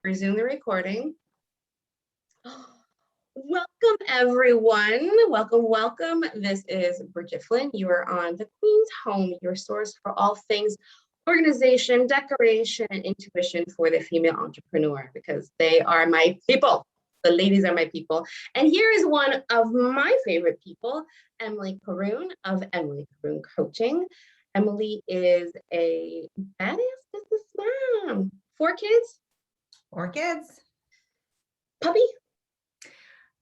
Resume the recording. Welcome, everyone. Welcome. This is Bridget Flynn. You are on The Queen's Home, your source for all things organization, decoration, and intuition for the female entrepreneur, because they are my people. The ladies are my people. And here is one of my favorite people, Emilie Karun of Emilie Karun Coaching. Emilie is a badass businessman. 4 kids? 4 kids. Puppy?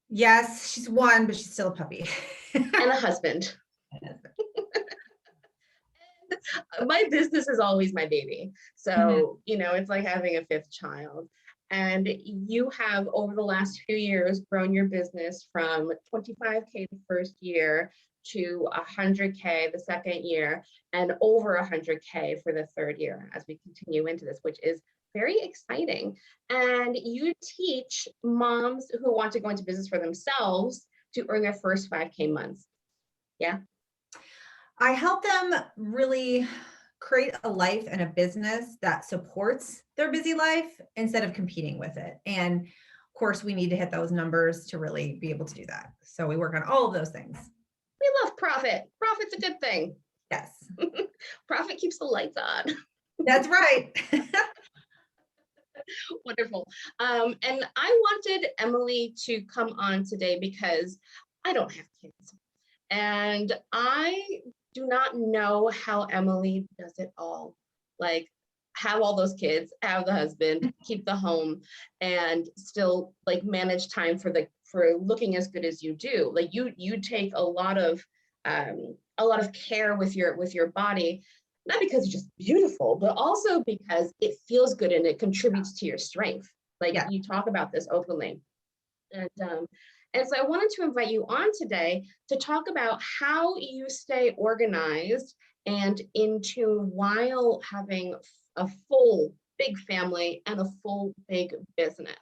Yes, she's 1, but she's still a puppy. And a husband. My business is always my baby. So, it's like having a 5th child. And you have, over the last few years, grown your business from 25K the first year to 100K the second year, and over 100K for the 3rd year as we continue into this, which is very exciting. And you teach moms who want to go into business for themselves to earn their first 5K months. Yeah. I help them really create a life and a business that supports their busy life instead of competing with it. And of course, we need to hit those numbers to really be able to do that. So we work on all of those things. We love profit. Profit's a good thing. Yes. Profit keeps the lights on. That's right. Wonderful. And I wanted Emilie to come on today because I don't have kids. And I do not know how Emilie does it all. Like, have all those kids, have the husband, keep the home, and still like manage time for looking as good as you do. Like you take a lot of care with your body, not because you're just beautiful, but also because it feels good and it contributes to your strength. Like you talk about this openly. And so I wanted to invite you on today to talk about how you stay organized and in tune while having a full big family and a full big business.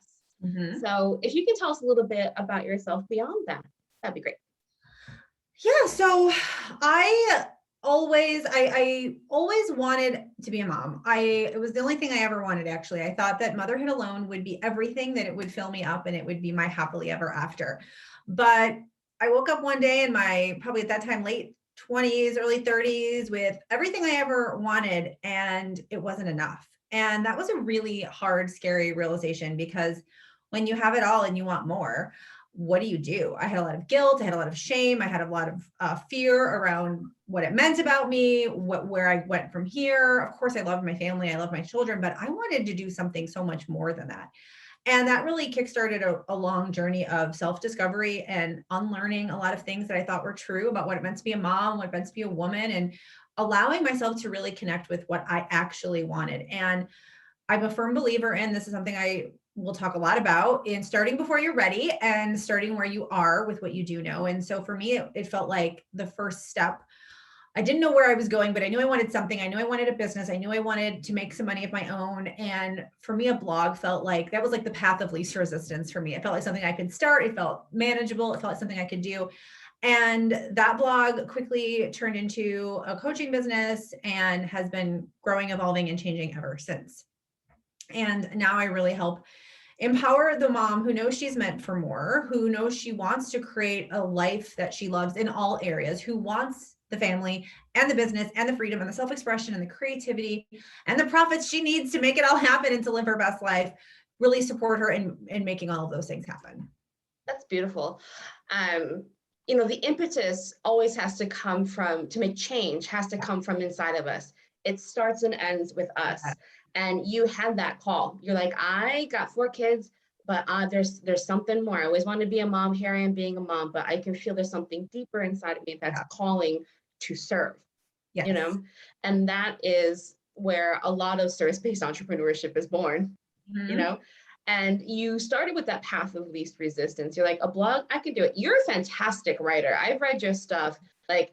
Mm-hmm. So if you can tell us a little bit about yourself beyond that, that'd be great. Yeah, so I always wanted to be a mom. It was the only thing I ever wanted, actually. I thought that motherhood alone would be everything, that it would fill me up and it would be my happily ever after. But I woke up one day in my, probably at that time, late 20s, early 30s, with everything I ever wanted, and it wasn't enough. And that was a really hard, scary realization, because when you have it all and you want more, what do? I had a lot of guilt. I had a lot of shame. I had a lot of fear around what it meant about me, where I went from here. Of course, I love my family. I love my children, but I wanted to do something so much more than that. And that really kickstarted a long journey of self-discovery and unlearning a lot of things that I thought were true about what it meant to be a mom, what it meant to be a woman, and allowing myself to really connect with what I actually wanted. And I'm a firm believer in, this is something I will talk a lot about, in starting before you're ready and starting where you are with what you do know. And so for me, it felt like the first step. I didn't know where I was going, but I knew I wanted something. I knew I wanted a business. I knew I wanted to make some money of my own. And for me, a blog felt like that was like the path of least resistance for me. It felt like something I could start. It felt manageable. It felt like something I could do. And that blog quickly turned into a coaching business and has been growing, evolving, and changing ever since. And now I really help empower the mom who knows she's meant for more, who knows she wants to create a life that she loves in all areas, who wants the family and the business and the freedom and the self-expression and the creativity and the profits she needs to make it all happen and to live her best life. Really support her in making all of those things happen. That's beautiful. The impetus always has to come to make change, has to come from inside of us. It starts and ends with us. And you had that call. You're like, I got 4 kids, but there's something more. I always wanted to be a mom. Here I am being a mom, but I can feel there's something deeper inside of me that's calling to serve. Yes. And that is where a lot of service-based entrepreneurship is born. Mm-hmm. And you started with that path of least resistance. You're like, a blog, I can do it. You're a fantastic writer. I've read your stuff. Like,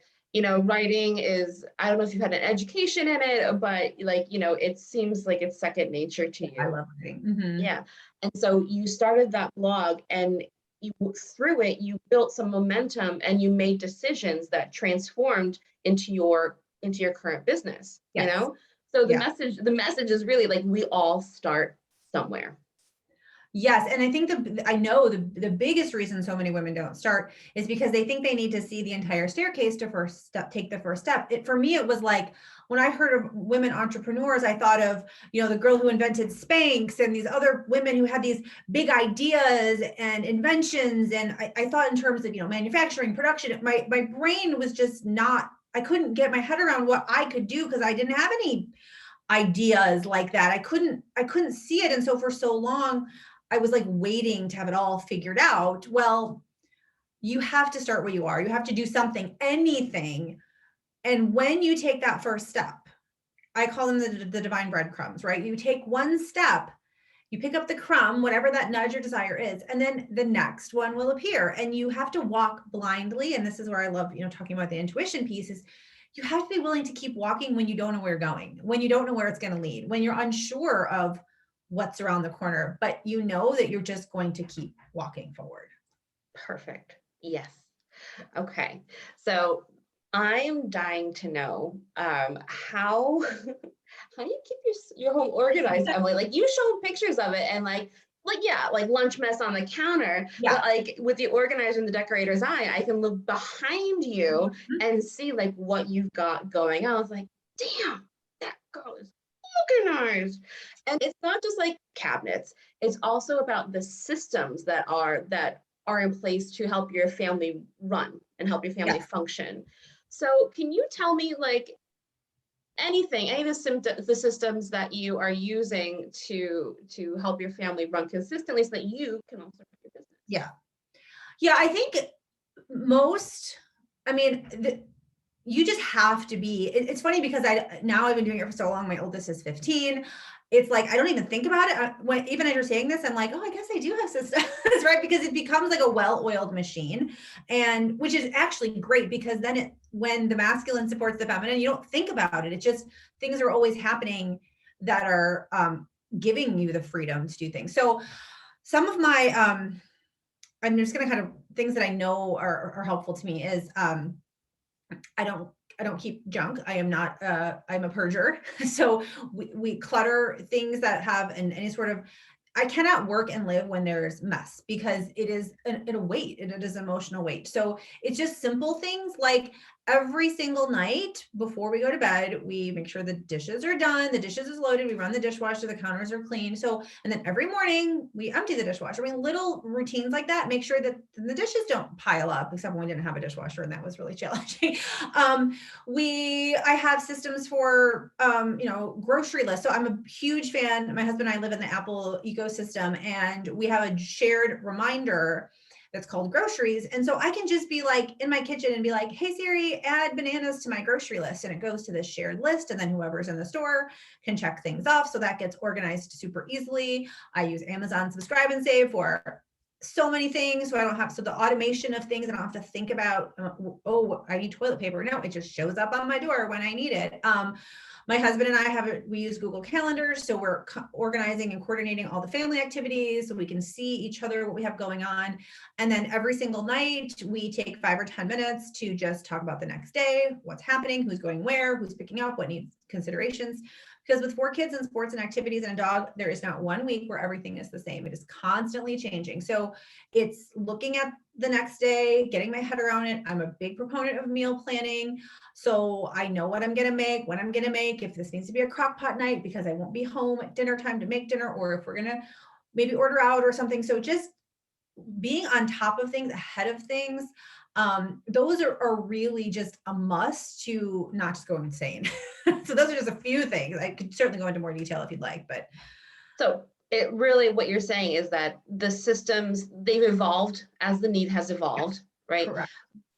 writing is, I don't know if you've had an education in it, but it seems like it's second nature to you. I love writing. Mm-hmm. Yeah. And so you started that blog, and through it, you built some momentum and you made decisions that transformed into your current business, Yes. So the message is really like, we all start somewhere. Yes. And I think I know the biggest reason so many women don't start is because they think they need to see the entire staircase to first step, take the first step. For me, it was like, when I heard of women entrepreneurs, I thought of, the girl who invented Spanx and these other women who had these big ideas and inventions. And I thought in terms of, manufacturing, production. My brain was just not, I couldn't get my head around what I could do because I didn't have any ideas like that. I couldn't see it. And so for so long, I was like waiting to have it all figured out. Well, you have to start where you are. You have to do something, anything. And when you take that first step, I call them the divine breadcrumbs, right? You take one step, you pick up the crumb, whatever that nudge or desire is, and then the next one will appear. And you have to walk blindly. And this is where I love, talking about the intuition piece is you have to be willing to keep walking when you don't know where you're going, when you don't know where it's going to lead, when you're unsure of what's around the corner, but you know that you're just going to keep walking forward. Perfect. Yes. Okay. So I'm dying to know how do you keep your home organized, Emily? Like you show pictures of it and like yeah, like lunch mess on the counter. Yeah. But like with the organizer and the decorator's eye, I can look behind you and see like what you've got going on. I was like, damn, that girl is organized. And it's not just like cabinets, it's also about the systems that are in place to help your family run and help your family function. So can you tell me like any of the systems that you are using to help your family run consistently so that you can also run your business? Yeah, I think you just have to be, it's funny because I've been doing it for so long. My oldest is 15. It's like, I don't even think about it. Even as you're saying this, I'm like, oh, I guess I do have systems, right? Because it becomes like a well-oiled machine, and which is actually great because then when the masculine supports the feminine, you don't think about it. It's just things are always happening that are giving you the freedom to do things. So some of my, I'm just going to kind of things that I know are helpful to me is, I don't keep junk. I am not, I'm a purger. So we clutter things that have any sort of, I cannot work and live when there's mess because it is a weight and it is emotional weight. So it's just simple things like every single night before we go to bed, we make sure the dishes are done. The dishes is loaded. We run the dishwasher, the counters are clean. So, and then every morning we empty the dishwasher. I mean, little routines like that, make sure that the dishes don't pile up, except when we didn't have a dishwasher and that was really challenging. I have systems for, grocery lists. So I'm a huge fan. My husband and I live in the Apple ecosystem and we have a shared reminder that's called groceries. And so I can just be like in my kitchen and be like, hey Siri, add bananas to my grocery list. And it goes to this shared list. And then whoever's in the store can check things off. So that gets organized super easily. I use Amazon Subscribe and Save for so many things. So the automation of things, I don't have to think about, oh, I need toilet paper. No, it just shows up on my door when I need it. My husband and I we use Google Calendars. So we're organizing and coordinating all the family activities so we can see each other, what we have going on. And then every single night we take 5 or 10 minutes to just talk about the next day, what's happening, who's going where, who's picking up, what needs considerations. Because with 4 kids and sports and activities and a dog, there is not one week where everything is the same. It is constantly changing. So it's looking at the next day, getting my head around it. I'm a big proponent of meal planning. So I know what I'm going to make, when I'm going to make, if this needs to be a crock pot night because I won't be home at dinner time to make dinner, or if we're going to maybe order out or something. So just being on top of things, ahead of things, those are really just a must to not just go insane. So those are just a few things. I could certainly go into more detail if you'd like, but. So it really, what you're saying is that the systems, they've evolved as the need has evolved, right? Correct.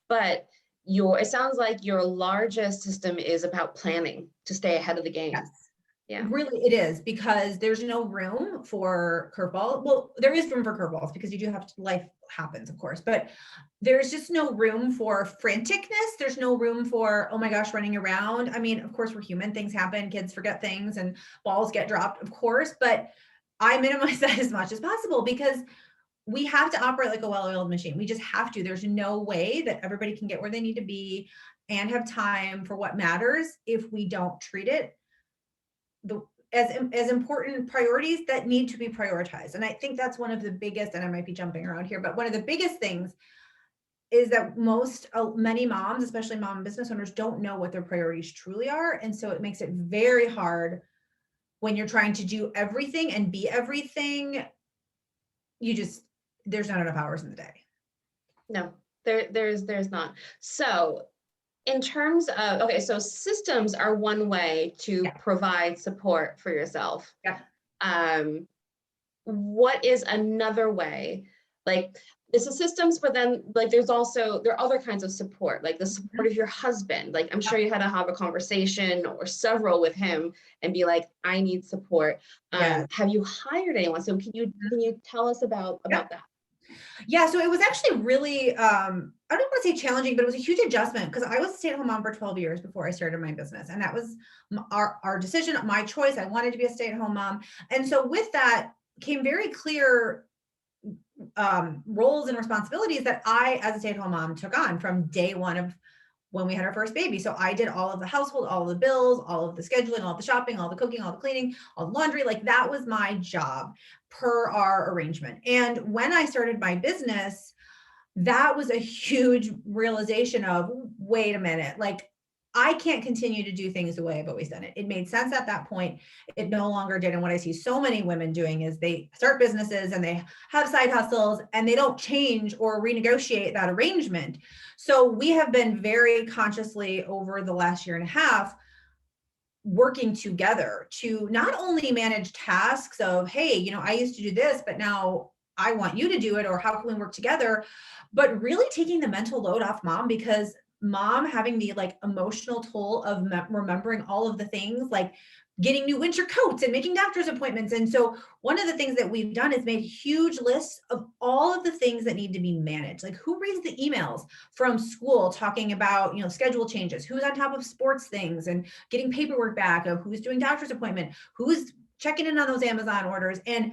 But it sounds like your largest system is about planning to stay ahead of the game. Yes. Yeah. Really, it is, because there's no room for curveball. Well, there is room for curveballs because you do have to, life happens, of course, but there's just no room for franticness. There's no room for, oh my gosh, running around. I mean, of course, we're human. Things happen. Kids forget things and balls get dropped, of course, but I minimize that as much as possible because we have to operate like a well-oiled machine. We just have to. There's no way that everybody can get where they need to be and have time for what matters if we don't treat it as important priorities that need to be prioritized. And I think that's one of the biggest, and I might be jumping around here, but one of the biggest things is that many moms, especially mom business owners, don't know what their priorities truly are. And so it makes it very hard when you're trying to do everything and be everything. There's not enough hours in the day. No, there's not. So in terms of, okay, so systems are one way to provide support for yourself. Yeah. What is another way? Like, this is systems, but then like there are other kinds of support, like the support of your husband. Like, I'm sure you had to have a conversation or several with him and be like, I need support. Have you hired anyone? So can you tell us about that? Yeah, so it was actually really, I don't want to say challenging, but it was a huge adjustment because I was a stay-at-home mom for 12 years before I started my business. And that was our decision, my choice. I wanted to be a stay-at-home mom. And so with that came very clear roles and responsibilities that I, as a stay-at-home mom, took on from day one of when we had our first baby. So I did all of the household, all of the bills, all of the scheduling, all of the shopping, all the cooking, all the cleaning, all the laundry. Like, that was my job per our arrangement. And when I started my business, that was a huge realization of, wait a minute, like, I can't continue to do things the way I've always done it. It made sense at that point. It no longer did. And what I see so many women doing is they start businesses and they have side hustles and they don't change or renegotiate that arrangement. So we have been very consciously over the last year and a half working together to not only manage tasks of, hey, I used to do this, but now I want you to do it, or how can we work together, but really taking the mental load off mom, because mom having the like emotional toll of remembering all of the things, like getting new winter coats and making doctor's appointments. And so one of the things that we've done is made huge lists of all of the things that need to be managed. Like, who reads the emails from school talking about, schedule changes, who's on top of sports things and getting paperwork back of who's doing doctor's appointment, who's checking in on those Amazon orders, and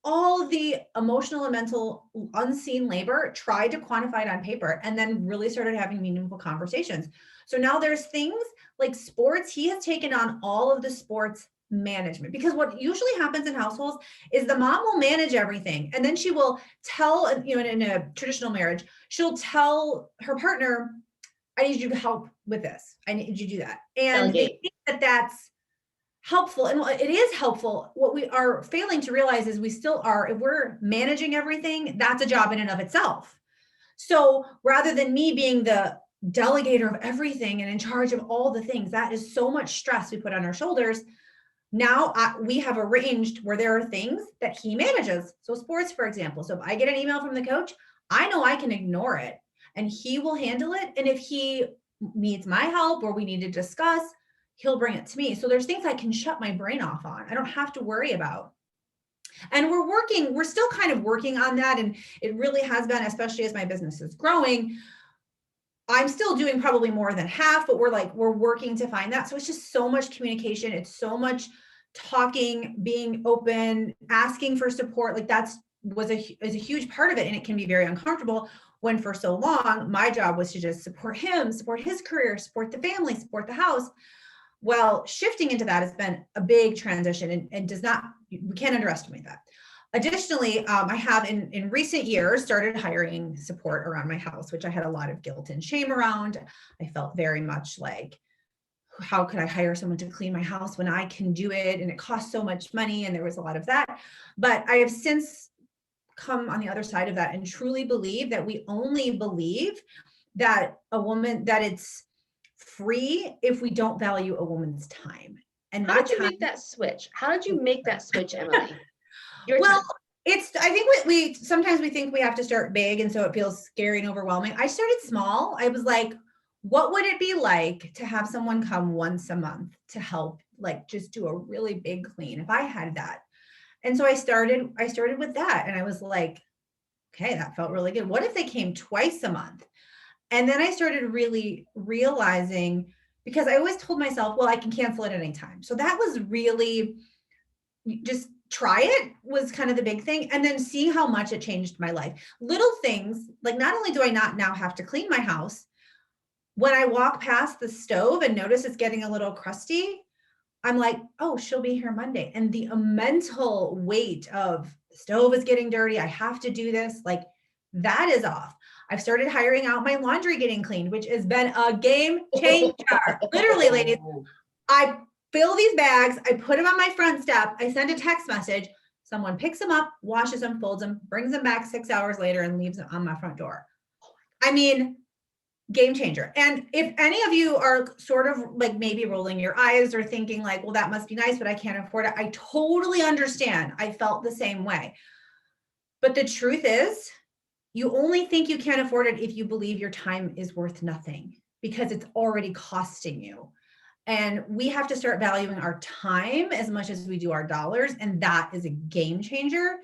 all the emotional and mental unseen labor, tried to quantify it on paper, and then really started having meaningful conversations. So now there's things like sports. He has taken on all of the sports management, because what usually happens in households is the mom will manage everything. And then she will tell, in a traditional marriage, she'll tell her partner, I need you to help with this. I need you to do that. And they think that that's helpful. And it is helpful. What we are failing to realize is we still are, if we're managing everything, that's a job in and of itself. So rather than me being the delegator of everything and in charge of all the things, that is so much stress we put on our shoulders. Now we have arranged where there are things that he manages. So sports, for example. So if I get an email from the coach, I know I can ignore it and he will handle it. And if he needs my help or we need to discuss, he'll bring it to me. So there's things I can shut my brain off on. I don't have to worry about. And we're still kind of working on that. And it really has been, especially as my business is growing, I'm still doing probably more than half, but we're working to find that. So it's just so much communication. It's so much talking, being open, asking for support. Like, is a huge part of it. And it can be very uncomfortable when for so long, my job was to just support him, support his career, support the family, support the house. Well, shifting into that has been a big transition and we can't underestimate that. Additionally, I have in recent years started hiring support around my house, which I had a lot of guilt and shame around. I felt very much like, how could I hire someone to clean my house when I can do it? And it costs so much money. And there was a lot of that. But I have since come on the other side of that and truly believe that we only believe that it's free if we don't value a woman's time. And how did you make that switch? How did you make that switch, Emilie? I think we sometimes we think we have to start big, and so it feels scary and overwhelming. I started small. I was like, what would it be like to have someone come once a month to help, like just do a really big clean if I had that? And so I started with that, and I was like, okay, that felt really good. What if they came twice a month? And then I started really realizing, because I always told myself, well, I can cancel it at any time. So that was really just try it was kind of the big thing. And then see how much it changed my life. Little things, like not only do I not now have to clean my house, when I walk past the stove and notice it's getting a little crusty, I'm like, oh, she'll be here Monday. And the mental weight of the stove is getting dirty. I have to do this. Like that is off. I've started hiring out my laundry getting cleaned, which has been a game changer. Literally, ladies, I fill these bags, I put them on my front step, I send a text message, someone picks them up, washes them, folds them, brings them back 6 hours later and leaves them on my front door. I mean, game changer. And if any of you are sort of like maybe rolling your eyes or thinking like, well, that must be nice, but I can't afford it. I totally understand. I felt the same way. But the truth is, you only think you can't afford it if you believe your time is worth nothing because it's already costing you. And we have to start valuing our time as much as we do our dollars. And that is a game changer.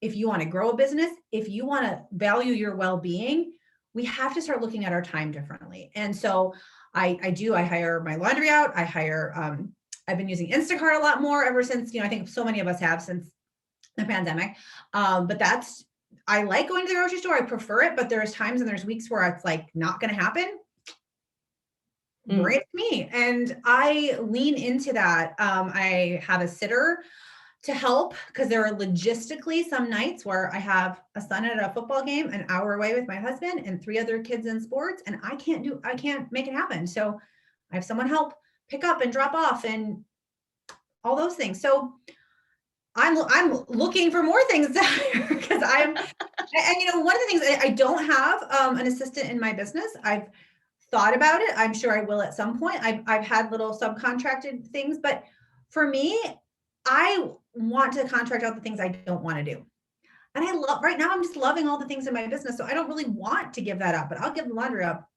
If you want to grow a business, if you want to value your well-being, we have to start looking at our time differently. And so I hire my laundry out. I've been using Instacart a lot more ever since, I think so many of us have since the pandemic. But I like going to the grocery store. I prefer it, but there's times and there's weeks where it's like not going to happen. Bring it to me. And I lean into that. I have a sitter to help because there are logistically some nights where I have a son at a football game an hour away with my husband and 3 other kids in sports, and I can't make it happen. So I have someone help pick up and drop off and all those things. So I'm looking for more things to hire because one of the things I don't have an assistant in my business. I've thought about it. I'm sure I will at some point. I've had little subcontracted things, but for me, I want to contract out the things I don't want to do. And right now I'm just loving all the things in my business. So I don't really want to give that up, but I'll give the laundry up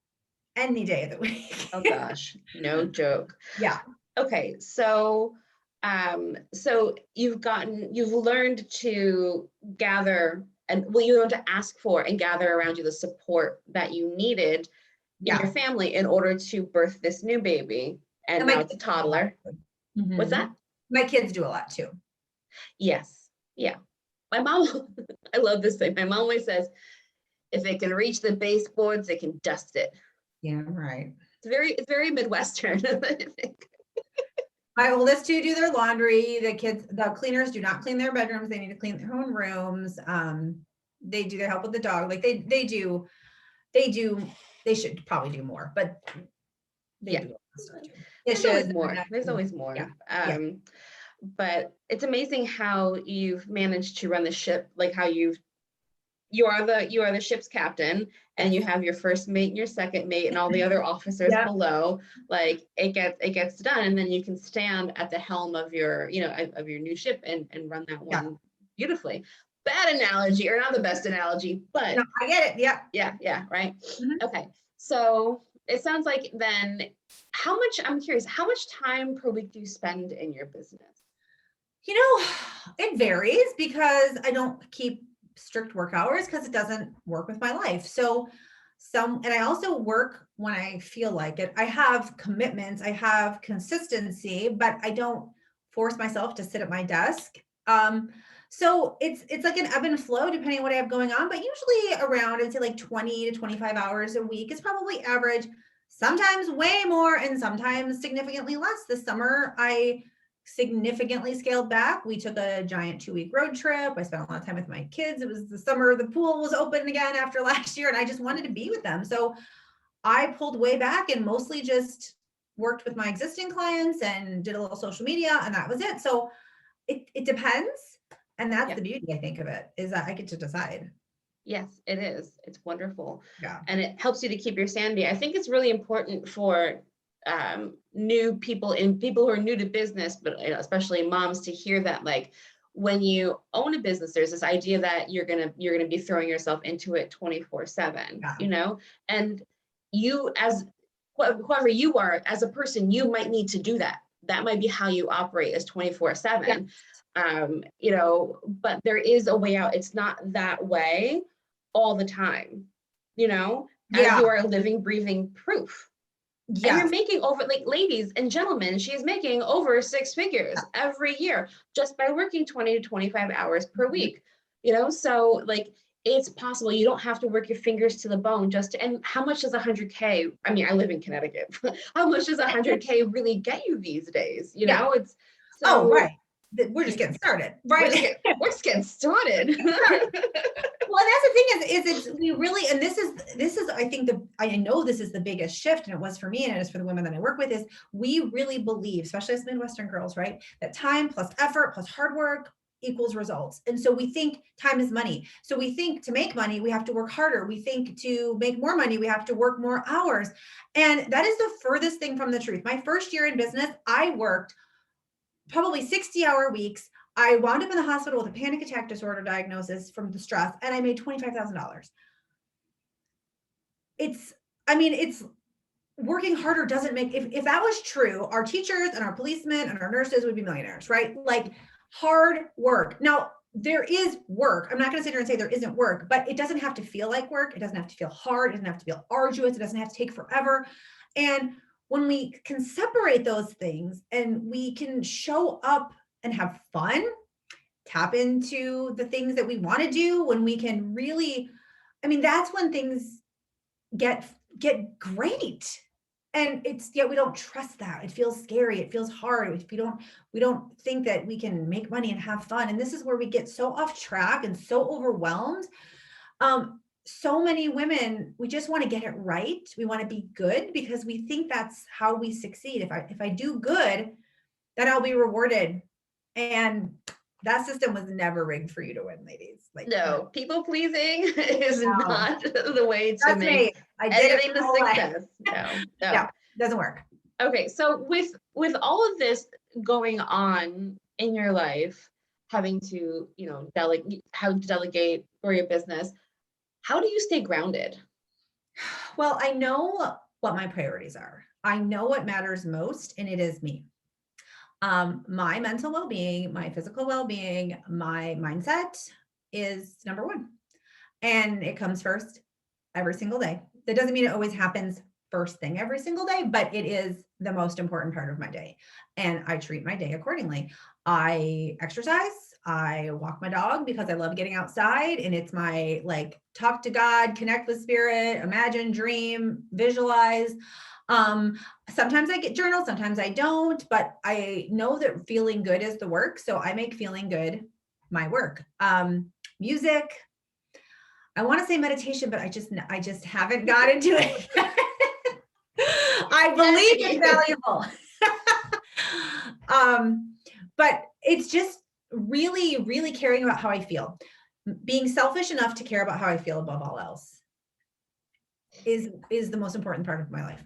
any day of the week. Oh gosh, no joke. Yeah. Okay. So you've learned to gather you learned to ask for and gather around you the support that you needed in your family in order to birth this new baby. And now it's a toddler. Mm-hmm. What's that? My kids do a lot too. Yes. Yeah. My mom, I love this thing. My mom always says, if it can reach the baseboards, it can dust it. Yeah, right. It's very Midwestern, I think. My oldest 2 do their laundry. The cleaners do not clean their bedrooms. They need to clean their own rooms. They do their help with the dog. Like they should probably do more, but they do. There's always more. There's always more. Yeah. But it's amazing how you've managed to run the ship, like how you are the ship's captain, and you have your first mate and your second mate and all the other officers below. Like it gets done, and then you can stand at the helm of your new ship and run that one beautifully. Bad analogy, or not the best analogy, but no, I get it. Yeah, right. Mm-hmm. Okay, so it sounds like then I'm curious, how much time per week do you spend in your business? It varies because I don't keep strict work hours because it doesn't work with my life. So and I also work when I feel like it. I have commitments, I have consistency, but I don't force myself to sit at my desk. So it's like an ebb and flow depending on what I have going on, but usually around, I'd say like 20 to 25 hours a week is probably average, sometimes way more and sometimes significantly less. This summer, I significantly scaled back. We took a giant 2-week road trip. I spent a lot of time with my kids. It was the summer, the pool was open again after last year, and I just wanted to be with them. So I pulled way back and mostly just worked with my existing clients and did a little social media, and that was it. So it depends. And that's the beauty, I think, of it, is that I get to decide. Yes, it is. It's wonderful. Yeah. And it helps you to keep your sanity. I think it's really important for new people who are new to business, but especially moms, to hear that, like, when you own a business, there's this idea that you're gonna be throwing yourself into it 24/7, and you, as whoever you are as a person, you might need to do that. That might be how you operate, as 24/7. But there is a way out. It's not that way all the time, as you are living, breathing proof. Yeah. And you're making over, like, ladies and gentlemen, she is making over 6 figures every year just by working 20 to 25 hours per week, so, like, it's possible. You don't have to work your fingers to the bone and how much does 100K, I mean, I live in Connecticut. How much does 100K really get you these days? You Yeah. know, it's Oh, so right. We're just getting started, right? we're just getting started. Well, and that's the thing is it's we really, and this is I think I know this is the biggest shift, and it was for me, and it is for the women that I work with, is we really believe, especially as Midwestern girls, right, that time plus effort plus hard work equals results. And so we think time is money. So we think to make money, we have to work harder. We think to make more money, we have to work more hours. And that is the furthest thing from the truth. My first year in business, I worked probably 60-hour weeks. I wound up in the hospital with a panic attack disorder diagnosis from the stress, and I made $25,000. It's working harder doesn't make, if that was true, our teachers and our policemen and our nurses would be millionaires, right? Like hard work. Now, there is work. I'm not going to sit here and say there isn't work, but it doesn't have to feel like work. It doesn't have to feel hard. It doesn't have to feel arduous. It doesn't have to take forever. And when we can separate those things and we can show up and have fun, tap into the things that we want to do, when we can really, I mean, that's when things get great. And it's, yet we don't trust that. It feels scary. It feels hard. We don't think that we can make money and have fun. And this is where we get so off track and so overwhelmed. So many women, we just want to get it right. We want to be good because we think that's how we succeed. If I do good, then I'll be rewarded. And that system was never rigged for you to win, ladies. Like, No, people pleasing is no, not the way to that's make me. I did it anything to my whole life. success. No. Yeah, doesn't work. Okay, so with all of this going on in your life, having to, how to delegate for your business, how do you stay grounded? Well, I know what my priorities are. I know what matters most, and it is me. My mental well-being, my physical well-being, my mindset is number one. And it comes first every single day. That doesn't mean it always happens first thing every single day, but it is the most important part of my day. And I treat my day accordingly. I exercise, I walk my dog because I love getting outside, and it's my like talk to God, connect with spirit, imagine, dream, visualize. Sometimes I get journal, sometimes I don't, but I know that feeling good is the work. So I make feeling good my work. Music, I want to say meditation, but I just haven't got into it. I believe it's valuable. But it's just really, really caring about how I feel. Being selfish enough to care about how I feel above all else is the most important part of my life.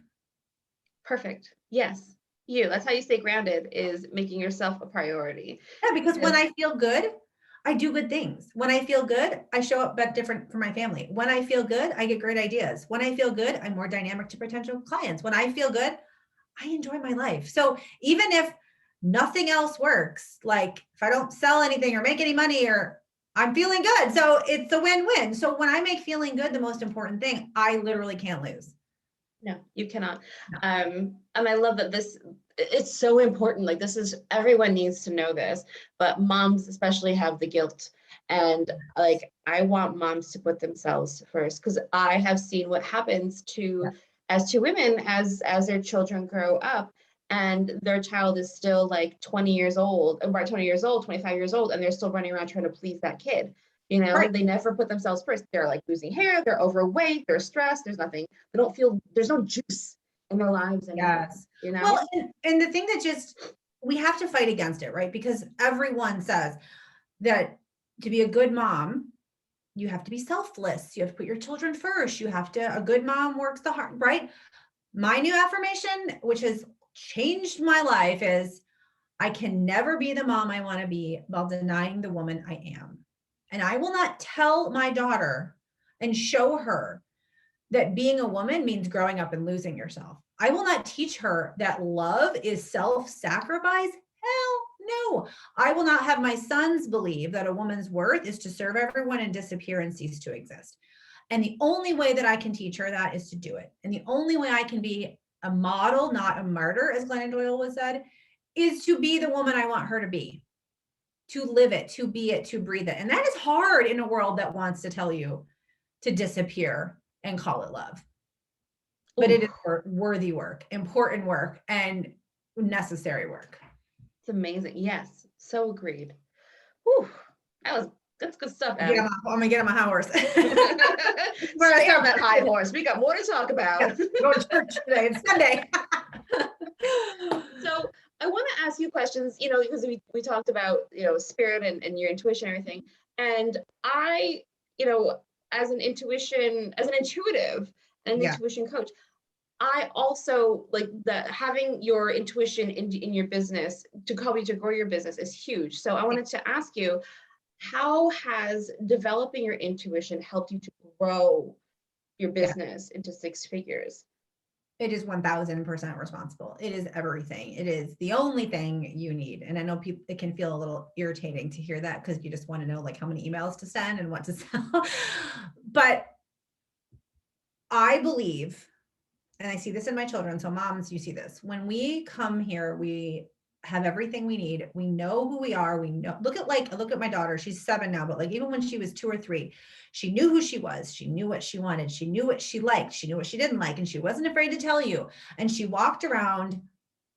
Perfect. Yes. That's how you stay grounded, is making yourself a priority. Yeah, because when I feel good, I do good things. When I feel good, I show up but different for my family. When I feel good, I get great ideas. When I feel good, I'm more dynamic to potential clients. When I feel good, I enjoy my life. So even if nothing else works, like if I don't sell anything or make any money, or I'm feeling good. So it's a win-win. So when I make feeling good the most important thing, I literally can't lose. No, you cannot. No. And I love that it's so important. Like, everyone needs to know this, but moms especially have the guilt. And like, I want moms to put themselves first, because I have seen what happens as two women, as their children grow up, and their child is still like 20 years old, about 20 years old, 25 years old, and they're still running around trying to please that kid. Right. They never put themselves first. They're like losing hair, they're overweight, they're stressed, there's nothing. They don't feel, there's no juice in their lives anymore. Yes. You know? Well, and the thing that we have to fight against it, right? Because everyone says that to be a good mom, you have to be selfless. You have to put your children first. A good mom works the hard, right? My new affirmation, which has changed my life, is I can never be the mom I want to be while denying the woman I am. And I will not tell my daughter and show her that being a woman means growing up and losing yourself. I will not teach her that love is self-sacrifice. Hell no. I will not have my sons believe that a woman's worth is to serve everyone and disappear and cease to exist. And the only way that I can teach her that is to do it. And the only way I can be a model, not a martyr, as Glennon Doyle was said, is to be the woman I want her to be. to live it, to be it, to breathe it. And that is hard in a world that wants to tell you to disappear and call it love. But it is worthy work, important work, and necessary work. It's amazing. Yes, so agreed. Whew, that's good stuff, Em. I'm gonna get on my high horse. Stay on that high horse. We got more to talk about. Yeah, go to church today. It's Sunday. So I want to ask you questions, because we talked about, spirit and your intuition and everything. And I, as an intuitive and intuition coach, I also like that having your intuition in your business to help you to grow your business is huge. So I wanted to ask you, how has developing your intuition helped you to grow your business into 6 figures? It is 1000% responsible. It is everything. It is the only thing you need. And I know people, it can feel a little irritating to hear that because you just want to know like how many emails to send and what to sell. But I believe, and I see this in my children. So moms, you see this. When we come here, we have everything we need. We know who we are. We know, look at my daughter. She's 7 now, but like even when she was 2 or 3, she knew who she was. She knew what she wanted. She knew what she liked. She knew what she didn't like. And she wasn't afraid to tell you. And she walked around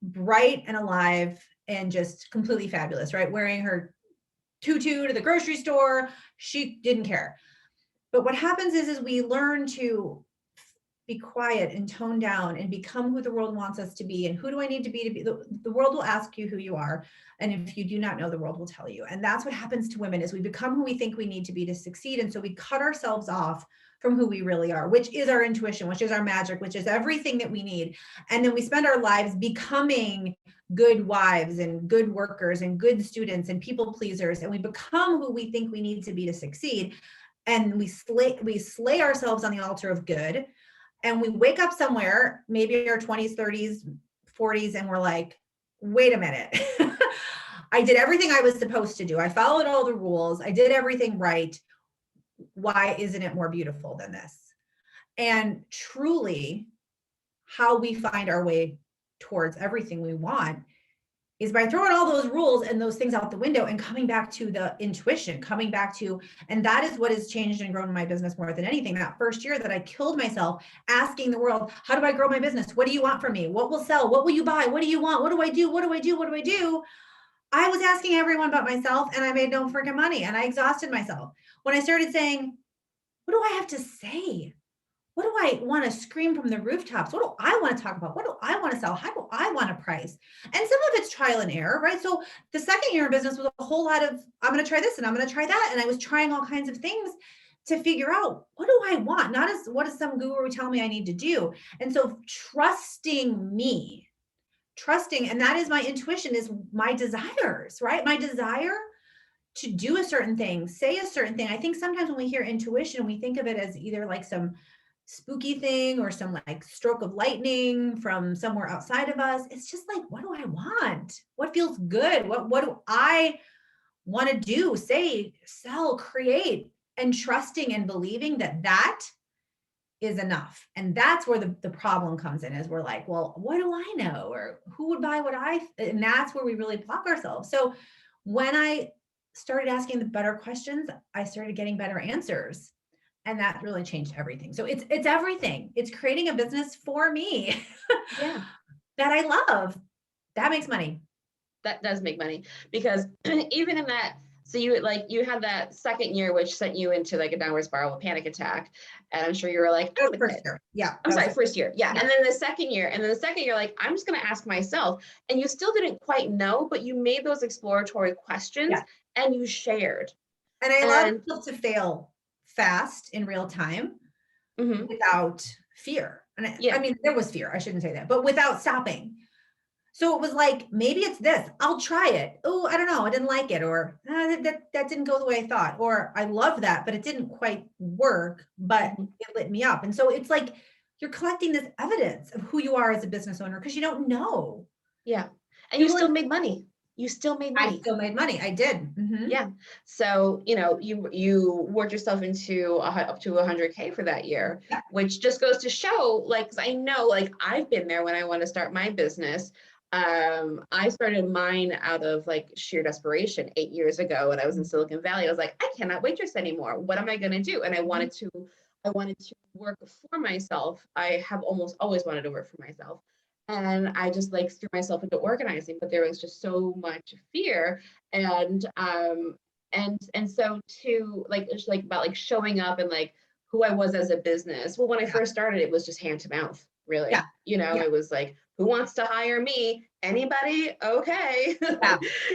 bright and alive and just completely fabulous, right? Wearing her tutu to the grocery store. She didn't care. But what happens is we learn to be quiet and tone down and become who the world wants us to be. And who do I need to be? The world will ask you who you are. And if you do not know, the world will tell you. And that's what happens to women is we become who we think we need to be to succeed. And so we cut ourselves off from who we really are, which is our intuition, which is our magic, which is everything that we need. And then we spend our lives becoming good wives and good workers and good students and people pleasers. And we become who we think we need to be to succeed. And we slay ourselves on the altar of good. And we wake up somewhere, maybe our 20s, 30s, 40s, and we're like, wait a minute. I did everything I was supposed to do. I followed all the rules. I did everything right. Why isn't it more beautiful than this? And truly, how we find our way towards everything we want is by throwing all those rules and those things out the window and coming back to the intuition, and that is what has changed and grown my business more than anything. That first year that I killed myself asking the world, how do I grow my business? What do you want from me? What will sell? What will you buy? What do you want? What do I do? What do I do? What do I do? I was asking everyone but myself and I made no freaking money and I exhausted myself. When I started saying, what do I have to say? What do I want to scream from the rooftops? What do I want to talk about? What do I want to sell? How do I want to price? And some of it's trial and error, right? So the second year in business was a whole lot of, I'm going to try this and I'm going to try that. And I was trying all kinds of things to figure out, what do I want? Not as what does some guru tell me I need to do? And so trusting, and that is my intuition, is my desires, right? My desire to do a certain thing, say a certain thing. I think sometimes when we hear intuition, we think of it as either like some spooky thing or some like stroke of lightning from somewhere outside of us. It's just like, what do I want? What feels good? What do I want to do, say, sell, create, and trusting and believing that that is enough. And that's where the problem comes in, is we're like, well, what do I know? Or who would buy and that's where we really block ourselves. So when I started asking the better questions, I started getting better answers. And that really changed everything. So it's everything. It's creating a business for me Yeah. that I love. That makes money. That does make money, because even in that, so you had that second year, which sent you into like a downward spiral, a panic attack. And I'm sure you were like, oh, first year. Yeah. First year. Yeah. And then the second year, like, I'm just going to ask myself, and you still didn't quite know, but you made those exploratory questions and you shared. And I love people to fail fast in real time without fear. And I mean, there was fear, I shouldn't say that, but without stopping. So it was like, maybe it's this, I'll try it. Oh, I don't know, I didn't like it. Or that didn't go the way I thought. Or I love that, but it didn't quite work, but it lit me up. And so it's like, you're collecting this evidence of who you are as a business owner, because you don't know. Yeah. And you still made money. I still made money. I did. Yeah. So, you worked yourself into up to 100K for that year, which just goes to show, like, 'cause I know, like, I've been there when I want to start my business. I started mine out of like sheer desperation 8 years ago when I was in Silicon Valley. I was like, I cannot waitress anymore. What am I going to do? And I wanted to work for myself. I have almost always wanted to work for myself. And I just like threw myself into organizing, but there was just so much fear. And so to like, it's like about like showing up and like who I was as a business. Well, when I first started, it was just hand to mouth, really. Yeah. Yeah. It was like, who wants to hire me? Anybody? Okay.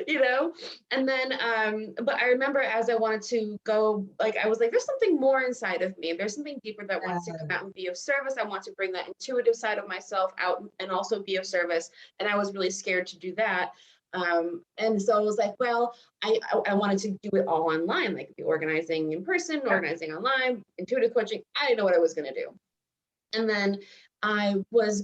Yeah. And then, but I remember as I wanted to go, like, I was like, there's something more inside of me. There's something deeper that wants to come out and be of service. I want to bring that intuitive side of myself out and also be of service. And I was really scared to do that. And so I was like, well, I wanted to do it all online, like the organizing in person, organizing online, intuitive coaching. I didn't know what I was going to do. And then I was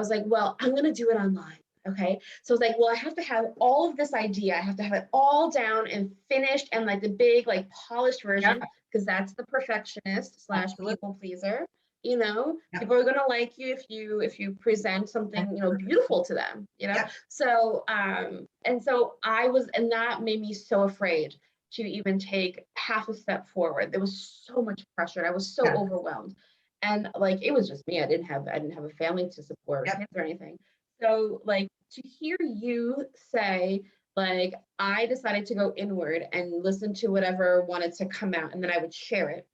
like, well, I'm going to do it online. Okay. So I was like, well, I have to have all of this idea. I have to have it all down and finished and like the big, like polished version, because that's the perfectionist / people pleaser. People are going to like you if you present something, beautiful to them, So, and so and that made me so afraid to even take half a step forward. There was so much pressure. I was so overwhelmed. And like, it was just me. I didn't have a family to support or kids or anything. So like to hear you say, like, I decided to go inward and listen to whatever wanted to come out, and then I would share it.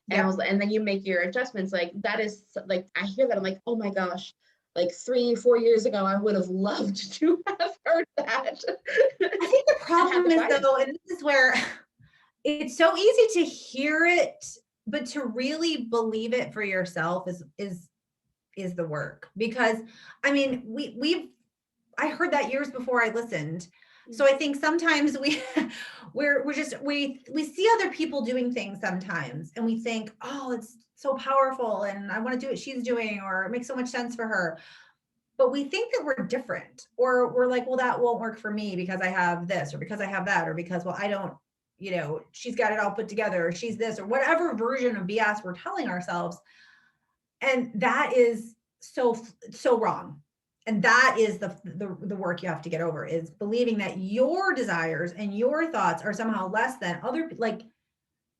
And then you make your adjustments. Like, that is like, I hear that, I'm like, oh my gosh, like 3-4 years ago, I would have loved to have heard that. I think the problem is though, and this is where it's so easy to hear it, but to really believe it for yourself is the work. Because I mean, I heard that years before I listened. So I think sometimes we see other people doing things sometimes and we think, oh, it's so powerful and I want to do what she's doing, or it makes so much sense for her. But we think that we're different, or we're like, well, that won't work for me because I have this, or because I have that, or because, well, I don't, she's got it all put together, or she's this, or whatever version of BS we're telling ourselves. And that is so wrong. And that is the work you have to get over, is believing that your desires and your thoughts are somehow less than other. Like,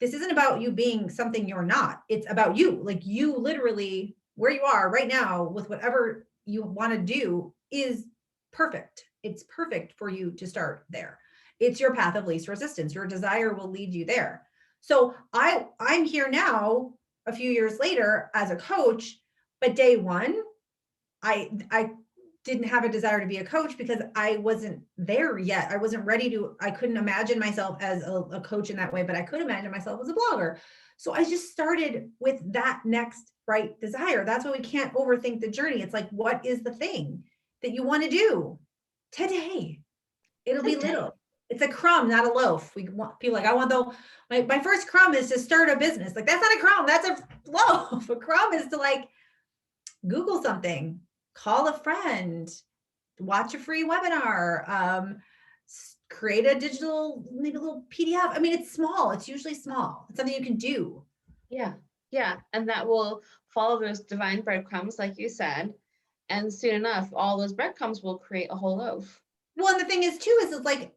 this isn't about you being something you're not. It's about you. Like, you literally, where you are right now with whatever you want to do is perfect. It's perfect for you to start there. It's your path of least resistance. Your desire will lead you there. So I'm here now, a few years later, as a coach, but day one, I didn't have a desire to be a coach because I wasn't there yet. I wasn't ready to, I couldn't imagine myself as a coach in that way, but I could imagine myself as a blogger. So I just started with that next right desire. That's why we can't overthink the journey. It's like, what is the thing that you want to do today? It'll be little. It's a crumb, not a loaf. We want people like, I want my first crumb is to start a business. Like, that's not a crumb, that's a loaf. A crumb is to like Google something, call a friend, watch a free webinar, create a digital, maybe a little PDF. I mean, it's small. It's usually small. It's something you can do. Yeah. Yeah. And that will follow those divine breadcrumbs, like you said. And soon enough, all those breadcrumbs will create a whole loaf. Well, and the thing is too, is it's like,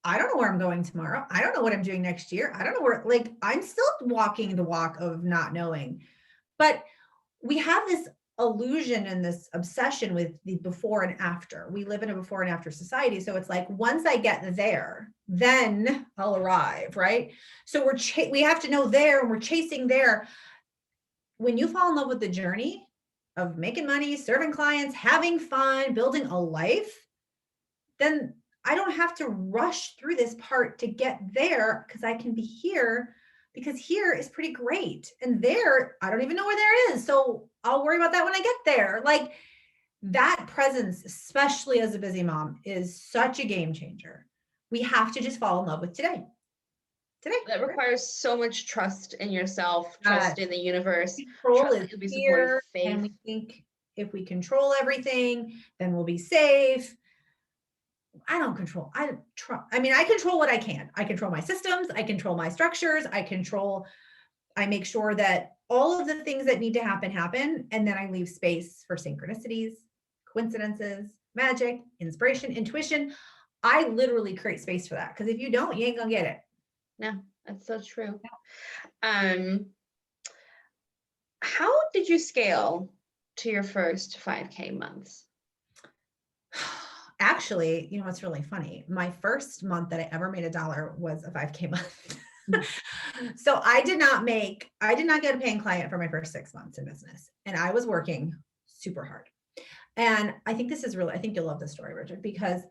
I don't know where I'm going tomorrow. I don't know what I'm doing next year. I don't know where, like, I'm still walking the walk of not knowing. But we have this illusion and this obsession with the before and after. We live in a before and after society. So it's like, once I get there, then I'll arrive, right? So we have to know there, and we're chasing there. When you fall in love with the journey of making money, serving clients, having fun, building a life, then I don't have to rush through this part to get there, because I can be here, because here is pretty great. And there, I don't even know where there is. So I'll worry about that when I get there. Like, that presence, especially as a busy mom, is such a game changer. We have to just fall in love with today. That requires so much trust in yourself, trust in the universe. Control is fear, and we think if we control everything, then we'll be safe. I don't control. I control what I can. I control my systems. I control my structures. I make sure that all of the things that need to happen. And then I leave space for synchronicities, coincidences, magic, inspiration, intuition. I literally create space for that. Because if you don't, you ain't gonna get it. No, that's so true. How did you scale to your first 5K months? Actually, you know what's really funny? My first month that I ever made $1 was a 5K month. So I did not get a paying client for my first 6 months in business. And I was working super hard. And I think you'll love this story, Richard, because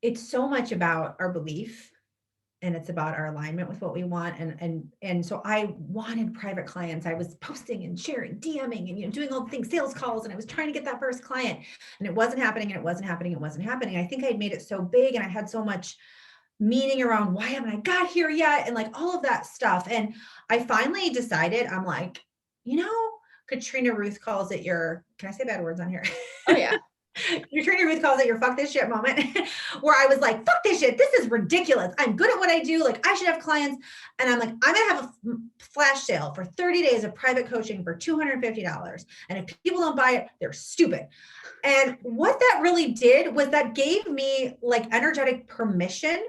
it's so much about our belief and it's about our alignment with what we want. And so I wanted private clients. I was posting and sharing, DMing and, doing all the things, sales calls. And I was trying to get that first client and it wasn't happening and it wasn't happening. It wasn't happening. I think I'd made it so big and I had so much meaning around why haven't I got here yet? And like all of that stuff. And I finally decided, I'm like, Katrina Ruth calls it can I say bad words on here? Oh yeah. Katrina Ruth calls it your fuck this shit moment, where I was like, fuck this shit. This is ridiculous. I'm good at what I do. Like I should have clients. And I'm like, I'm going to have a flash sale for 30 days of private coaching for $250. And if people don't buy it, they're stupid. And what that really did was that gave me like energetic permission.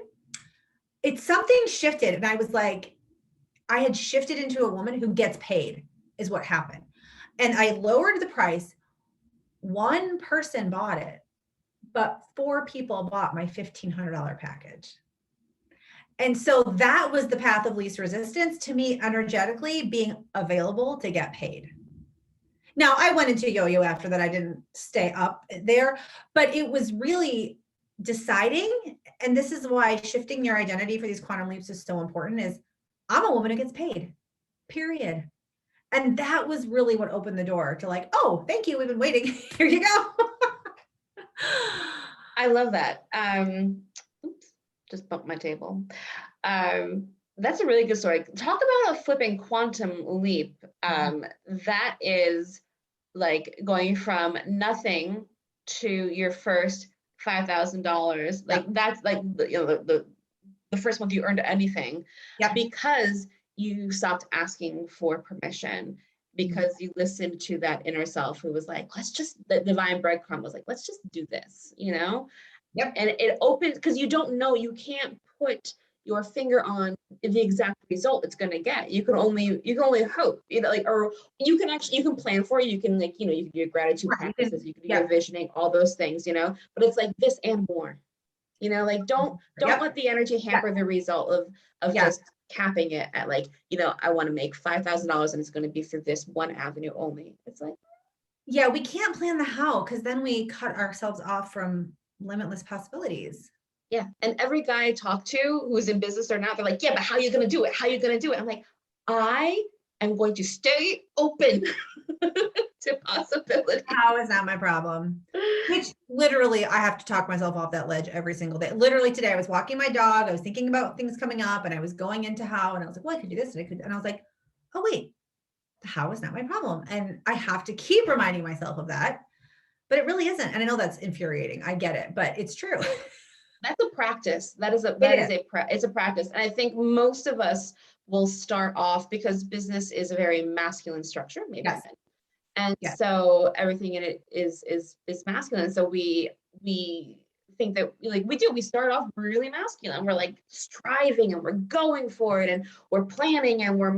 It's something shifted. And I was like, I had shifted into a woman who gets paid is what happened. And I lowered the price. One person bought it, but 4 people bought my $1,500 package. And so that was the path of least resistance to me energetically being available to get paid. Now I went into yo-yo after that. I didn't stay up there, but it was really deciding. And this is why shifting your identity for these quantum leaps is so important is I'm a woman who gets paid, period. And that was really what opened the door to like, oh, thank you. We've been waiting. Here you go. I love that. Oops, just bumped my table. That's a really good story. Talk about a flipping quantum leap. That is like going from nothing to your first $5,000. Like that's like the first month you earned anything. Yep. Because you stopped asking for permission, because you listened to that inner self who was like, the divine breadcrumb was like, let's just do this, Yep. And it opens, because you don't know, you can't put your finger on the exact result it's going to get. You can only hope, or you can plan for it. You can you can do gratitude practices, you can do your visioning, all those things, but it's like this and more, don't let the energy hamper the result of just capping it at I want to make $5,000 and it's going to be through this one avenue only. It's like, we can't plan the how, because then we cut ourselves off from limitless possibilities. Yeah. And every guy I talk to who's in business or not, they're like, yeah, but how are you going to do it? How are you going to do it? I'm like, I am going to stay open to possibility. How is not my problem? Which literally I have to talk myself off that ledge every single day. Literally today I was walking my dog. I was thinking about things coming up and I was going into how, and I was like, well, I could do this and I was like, oh wait, the how is not my problem. And I have to keep reminding myself of that, but it really isn't. And I know that's infuriating. I get it, but it's true. That's a practice. It's a practice. And I think most of us will start off, because business is a very masculine structure, maybe. Yes. And so everything in it is masculine. So we think that we start off really masculine. We're like striving and we're going for it and we're planning and we're,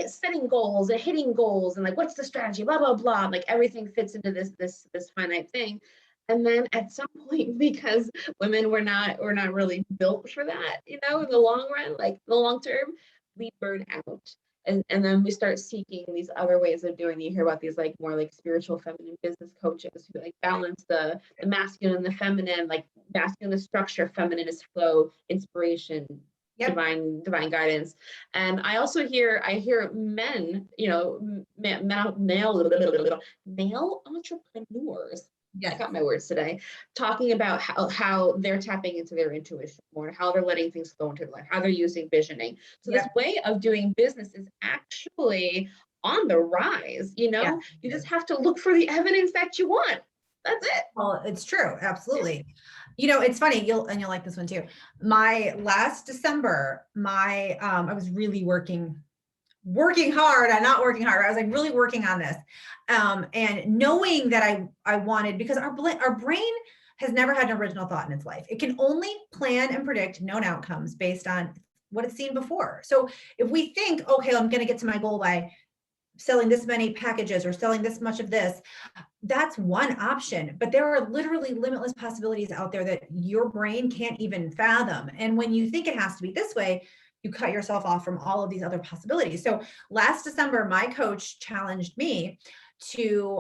setting goals and hitting goals and what's the strategy, blah, blah, blah. Like everything fits into this finite thing. And then at some point, because women we're not really built for that, in the long run, the long term, we burn out. And then we start seeking these other ways of doing it. You hear about these more spiritual feminine business coaches who balance the masculine and the feminine, masculine is structure, feminine is flow, inspiration, divine guidance. And I also hear men, male entrepreneurs. I got my words today, talking about how they're tapping into their intuition more, how they're letting things flow into their life, how they're using visioning. So this way of doing business is actually on the rise. You just have to look for the evidence that you want. That's it. Well, it's true. Absolutely. It's funny. You'll like this one too. My last December, I was really working working hard on not working hard. I was like really working on this. And knowing that I wanted, because our brain has never had an original thought in its life. It can only plan and predict known outcomes based on what it's seen before. So if we think, okay, I'm going to get to my goal by selling this many packages or selling this much of this, that's one option, but there are literally limitless possibilities out there that your brain can't even fathom. And when you think it has to be this way, you cut yourself off from all of these other possibilities. So last December, my coach challenged me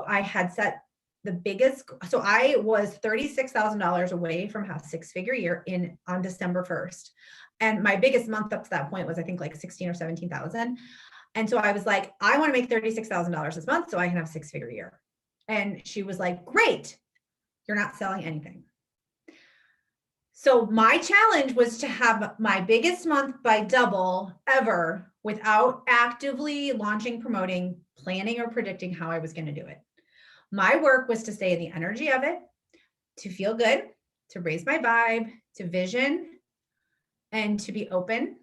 I had set the biggest, so I was $36,000 away from a six-figure year on December 1st. And my biggest month up to that point was, I think, like 16 or 17,000. And so I was like, I want to make $36,000 this month so I can have a six-figure year. And she was like, great, you're not selling anything. So my challenge was to have my biggest month by double ever without actively launching, promoting, planning, or predicting how I was going to do it. My work was to stay in the energy of it, to feel good, to raise my vibe, to vision, and to be open.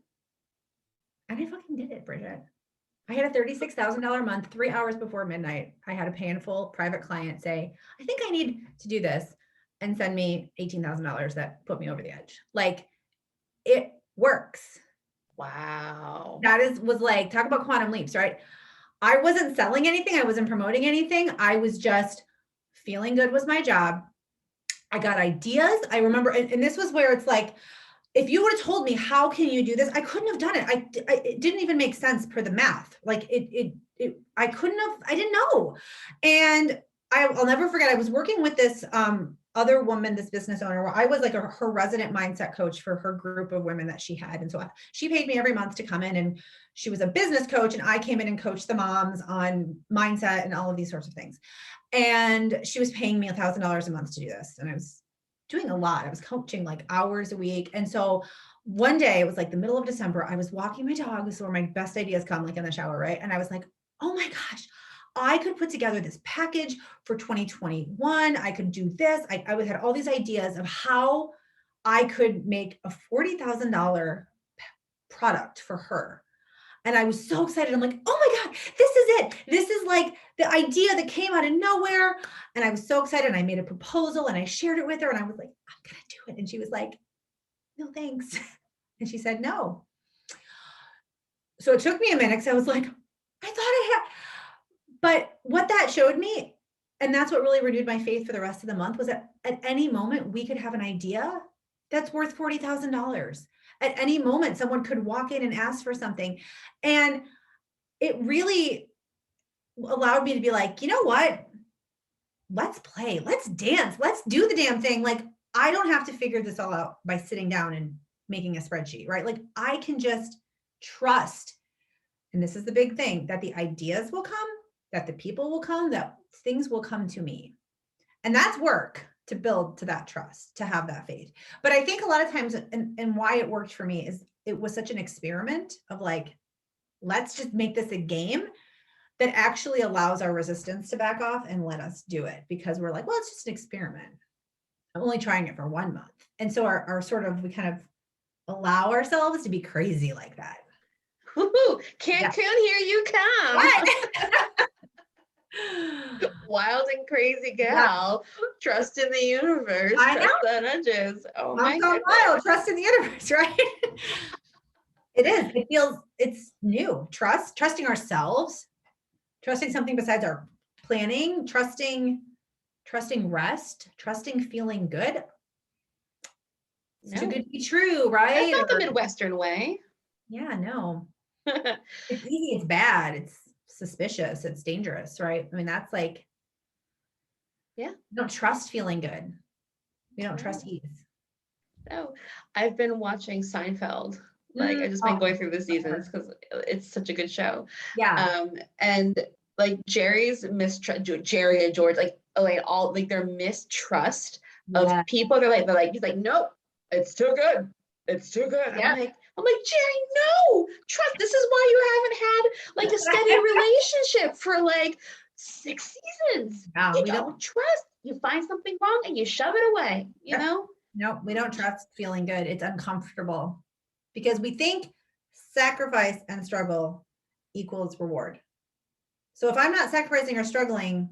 And I fucking did it, Bridget. I had a $36,000 month, 3 hours before midnight. I had a pay in full private client say, I think I need to do this, and send me $18,000 that put me over the edge. Like, it works. Wow. That was like, talk about quantum leaps, right? I wasn't selling anything. I wasn't promoting anything. I was just feeling good was my job. I got ideas. I remember, and this was where it's like, if you would have told me, how can you do this? I couldn't have done it. It didn't even make sense per the math. Like I couldn't have, I didn't know. And I'll never forget, I was working with this other woman, this business owner, where I was like her resident mindset coach for her group of women that she had. And so she paid me every month to come in, and she was a business coach, and I came in and coached the moms on mindset and all of these sorts of things. And she was paying me $1,000 a month to do this. And I was doing a lot. I was coaching like hours a week. And so one day, it was like the middle of December, I was walking my dog. This is where my best ideas come, like in the shower, right? And I was like, oh my gosh, I could put together this package for 2021. I could do this. I had all these ideas of how I could make a $40,000 product for her. And I was so excited. I'm like, oh my God, this is it. This is like the idea that came out of nowhere. And I was so excited. And I made a proposal and I shared it with her. And I was like, I'm going to do it. And she was like, no, thanks. And she said, no. So it took me a minute, because I was like, I thought I had. But what that showed me, and that's what really renewed my faith for the rest of the month, was that at any moment we could have an idea that's worth $40,000. At any moment, someone could walk in and ask for something. And it really allowed me to be like, you know what? Let's play, let's dance, let's do the damn thing. Like, I don't have to figure this all out by sitting down and making a spreadsheet, right? Like, I can just trust. And this is the big thing, that the ideas will come, that the people will come, that things will come to me. And that's work to build to that trust, to have that faith. But I think a lot of times, and why it worked for me, is it was such an experiment of like, let's just make this a game, that actually allows our resistance to back off and let us do it, because we're like, well, it's just an experiment. I'm only trying it for 1 month. And so our sort of, we kind of allow ourselves to be crazy like that. Woo-hoo. Cancun, here you come. Wild and crazy gal. Yeah. Trust in the universe. Trust the nudges. Oh my God. Wild. Trust in the universe, right? It is. It's new. Trusting ourselves, trusting something besides our planning, trusting rest, trusting feeling good. It's too good to be true, right? That's not the Midwestern way. Yeah, no. It's easy, it's bad, it's suspicious, it's dangerous, right? I mean, that's like, yeah, we don't trust feeling good. We don't trust ease. No, I've been watching Seinfeld. Like, I've just been going through the seasons because it's such a good show. Yeah. And like Jerry's mistrust, Jerry and George, like all like their mistrust of people. They're like, he's like, nope, it's too good. It's too good. Yeah. I'm like, Jerry, no, trust. This is why you haven't had like a steady relationship for like 6 seasons. You don't trust. You find something wrong and you shove it away, you know? No, we don't trust feeling good. It's uncomfortable because we think sacrifice and struggle equals reward. So if I'm not sacrificing or struggling,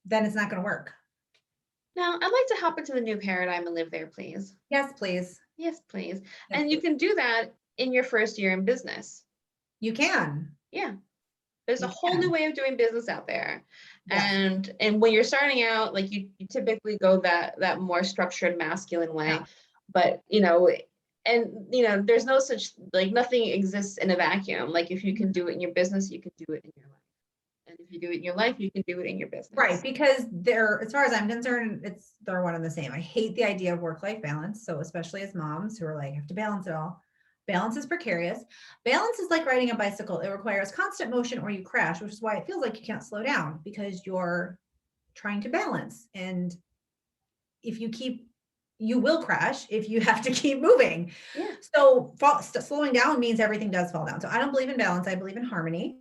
then it's not going to work. Now, I'd like to hop into the new paradigm and live there, please. Yes, please. Yes, please. Yes, And you please. can do that in your first year in business. You can. Yeah. There's a You whole can. new way of doing business out there. Yes. And when you're starting out, like you typically go that more structured masculine way. Yeah. But there's no such, like, nothing exists in a vacuum. Like, if you can do it in your business, you can do it in your life. And if you do it in your life, you can do it in your business. Right, because as far as I'm concerned, they're one and the same. I hate the idea of work-life balance. So especially as moms who are like, have to balance it all. Balance is precarious. Balance is like riding a bicycle. It requires constant motion or you crash, which is why it feels like you can't slow down, because you're trying to balance. And if you will crash if you have to keep moving. Yeah. So slowing down means everything does fall down. So I don't believe in balance. I believe in harmony.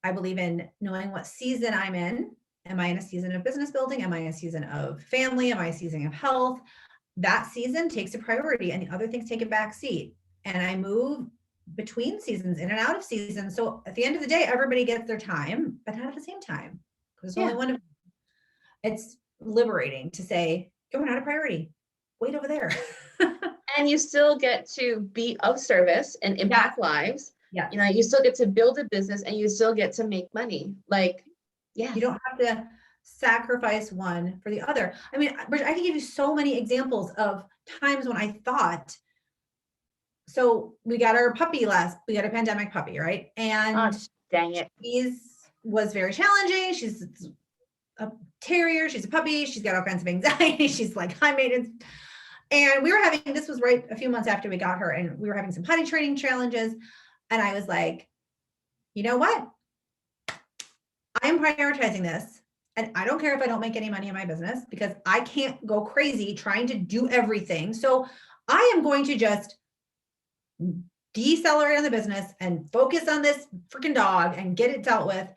I believe in knowing what season I'm in. Am I in a season of business building? Am I in a season of family? Am I in a season of health? That season takes a priority and the other things take a back seat. And I move between seasons, in and out of seasons. So at the end of the day, everybody gets their time, but not at the same time. Because there's only one of it's liberating to say, you're not a priority. Wait over there. And you still get to be of service and impact lives. Yeah. You still get to build a business and you still get to make money. Like, yeah. You don't have to sacrifice one for the other. I mean, Bridget, I can give you so many examples of times when I thought, so we got a pandemic puppy, right? And dang it. Was very challenging. She's a terrier, she's a puppy, she's got all kinds of anxiety, she's like high maintenance. And this was right a few months after we got her, and we were having some potty training challenges. And I was like, you know what? I am prioritizing this. And I don't care if I don't make any money in my business, because I can't go crazy trying to do everything. So I am going to just decelerate on the business and focus on this freaking dog and get it dealt with.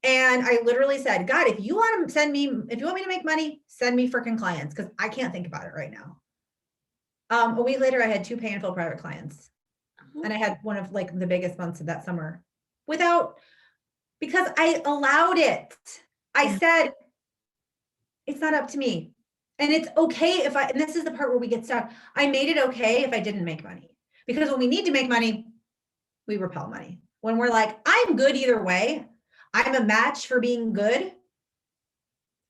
And I literally said, God, if you want me to make money, send me freaking clients, because I can't think about it right now. A week later, I had 2 painful private clients. And I had one of like the biggest months of that summer because I allowed it. I said, it's not up to me. And it's okay and this is the part where we get stuck. I made it okay if I didn't make money, because when we need to make money, we repel money. When we're like, I'm good either way, I'm a match for being good,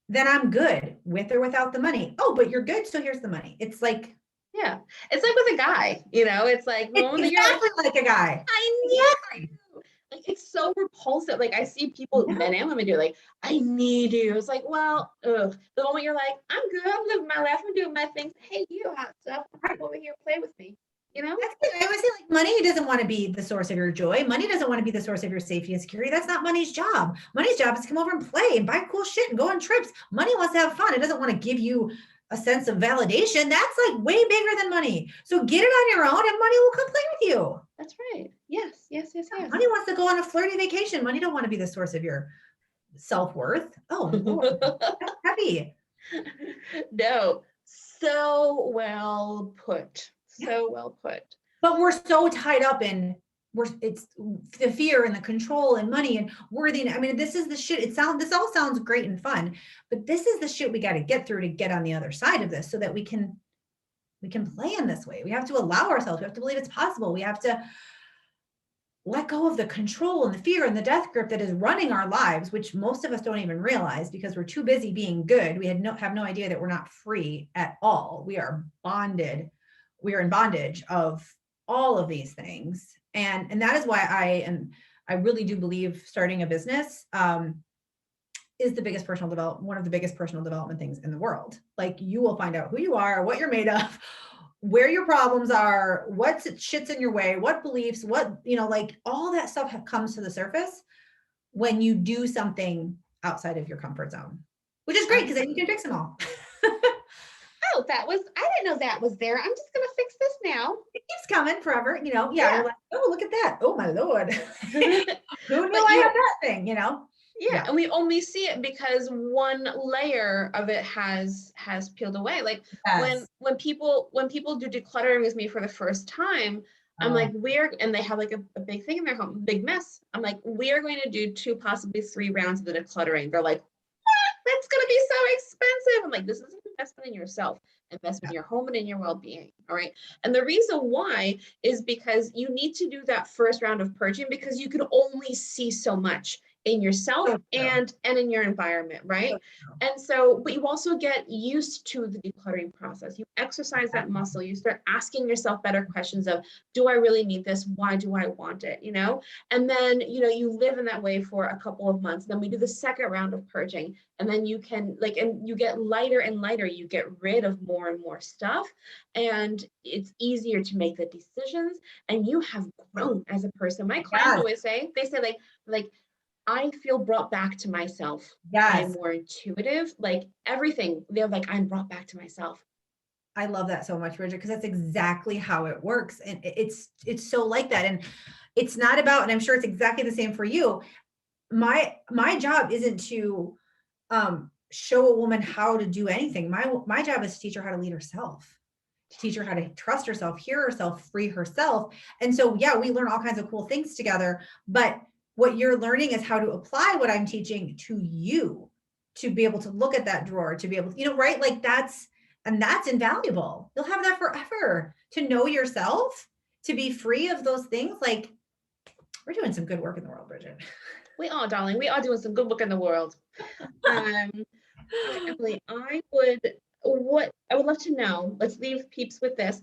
then I'm good with or without the money. Oh, but you're good, so here's the money. It's like, yeah, it's like with a guy, it's like, it's exactly like a guy. I need you. Like, it's so repulsive. Like, I see people, men and women do, like, I need you. It's like, well, the moment you're like, I'm good, I'm living my life, I'm doing my things. Hey, you hot stuff, come over here, play with me. That's it. I always say, like, money doesn't want to be the source of your joy. Money doesn't want to be the source of your safety and security. That's not money's job. Money's job is to come over and play and buy cool shit and go on trips. Money wants to have fun. It doesn't want to give you a sense of validation. That's like way bigger than money. So get it on your own and money will come play with you. That's right. Yes. Money wants to go on a flirty vacation. Money don't want to be the source of your self-worth. Oh, Lord, that's heavy. No, so well put. So well put. But we're so tied up in it's the fear and the control and money and worthiness. I mean, this is the shit. This all sounds great and fun, but this is the shit we got to get through to get on the other side of this, so that we can play in this way. We have to allow ourselves. We have to believe it's possible. We have to let go of the control and the fear and the death grip that is running our lives, which most of us don't even realize because we're too busy being good. We have no idea that we're not free at all. We are bonded. We are in bondage of all of these things. And that is why I really do believe starting a business is one of the biggest personal development things in the world. Like, you will find out who you are, what you're made of, where your problems are, what shit's in your way, what beliefs, like all that stuff comes to the surface when you do something outside of your comfort zone, which is great because then you can fix them all. Oh, I didn't know that was there. I'm just going to fix this now. It keeps coming forever, yeah. We're like, oh, look at that. Oh my Lord. Who knew I had that thing, Yeah. And we only see it because one layer of it has peeled away. Like, when people do decluttering with me for the first time, I'm like, and they have like a big thing in their home, big mess. I'm like, we are going to do 2, possibly 3 rounds of the decluttering. They're like, what? That's going to be so expensive. I'm like, this is an investment in yourself, investment in your home and in your well-being. All right. And the reason why is because you need to do that first round of purging because you can only see so much in yourself and in your environment, right? And so, but you also get used to the decluttering process. You exercise that muscle. You start asking yourself better questions of, do I really need this? Why do I want it? You know? And then, you know, you live in that way for a couple of months. Then we do the second round of purging. And then you can like, and you get lighter and lighter. You get rid of more and more stuff. And it's easier to make the decisions. And you have grown as a person. My clients always say, they say like, I feel brought back to myself. I'm more intuitive, like everything. They're like, I'm brought back to myself. I love that so much, Bridget, because that's exactly how it works. And it's so like that. And it's not about, and I'm sure it's exactly the same for you. My job isn't to show a woman how to do anything. My job is to teach her how to lead herself, to teach her how to trust herself, hear herself, free herself. And so, yeah, we learn all kinds of cool things together, but what you're learning is how to apply what I'm teaching to you, to be able to look at that drawer, to be able to, you know, right? Like that's invaluable. You'll have that forever, to know yourself, to be free of those things. Like, we're doing some good work in the world, Bridget. We are, darling. We are doing some good work in the world. Emilie, I would love to know, let's leave peeps with this.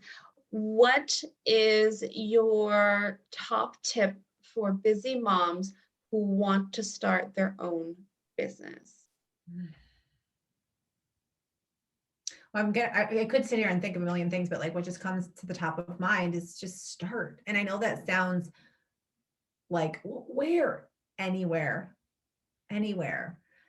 What is your top tip for busy moms who want to start their own business? Well, I could sit here and think of a million things, but like what just comes to the top of mind is just start. And I know that sounds like where? Anywhere.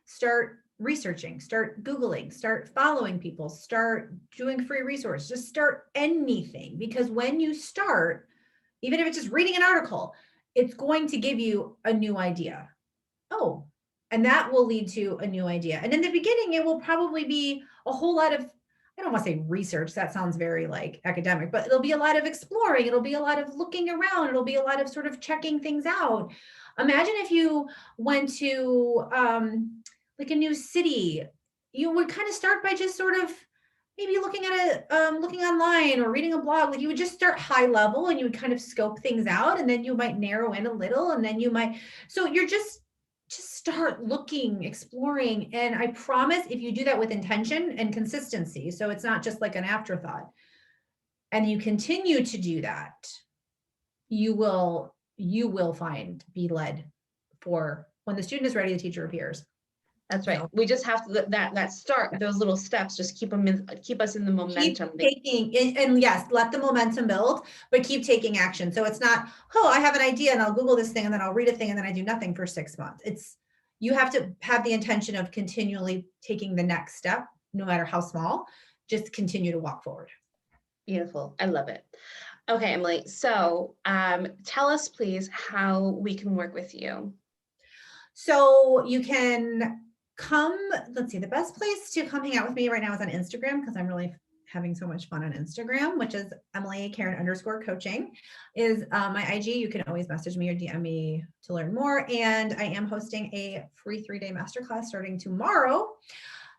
Start researching, start Googling, start following people, start doing free resource, just start anything. Because when you start, even if it's just reading an article, it's going to give you a new idea. Oh, and that will lead to a new idea. And in the beginning, it will probably be a whole lot of, I don't want to say research, that sounds very like academic, but it'll be a lot of exploring. It'll be a lot of looking around. It'll be a lot of sort of checking things out. Imagine if you went to like a new city, you would kind of start by just sort of maybe looking at looking online or reading a blog. Like you would just start high level and you would kind of scope things out, and then you might narrow in a little, and then you might, so you're just start looking, exploring. And I promise if you do that with intention and consistency, so it's not just like an afterthought, and you continue to do that, you will be led for when the student is ready, the teacher appears. That's right. We just have to that start, those little steps, just keep us in the momentum. Keep taking, and yes, let the momentum build, but keep taking action. So it's not, oh, I have an idea and I'll Google this thing and then I'll read a thing and then I do nothing for 6 months. It's, you have to have the intention of continually taking the next step, no matter how small, just continue to walk forward. Beautiful. I love it. Okay, Emilie. So tell us please how we can work with you. So you can come, let's see, the best place to come hang out with me right now is on Instagram, because I'm really having so much fun on Instagram, which is Emilie Karun _coaching is my IG. You can always message me or DM me to learn more. And I am hosting a free 3-day masterclass starting tomorrow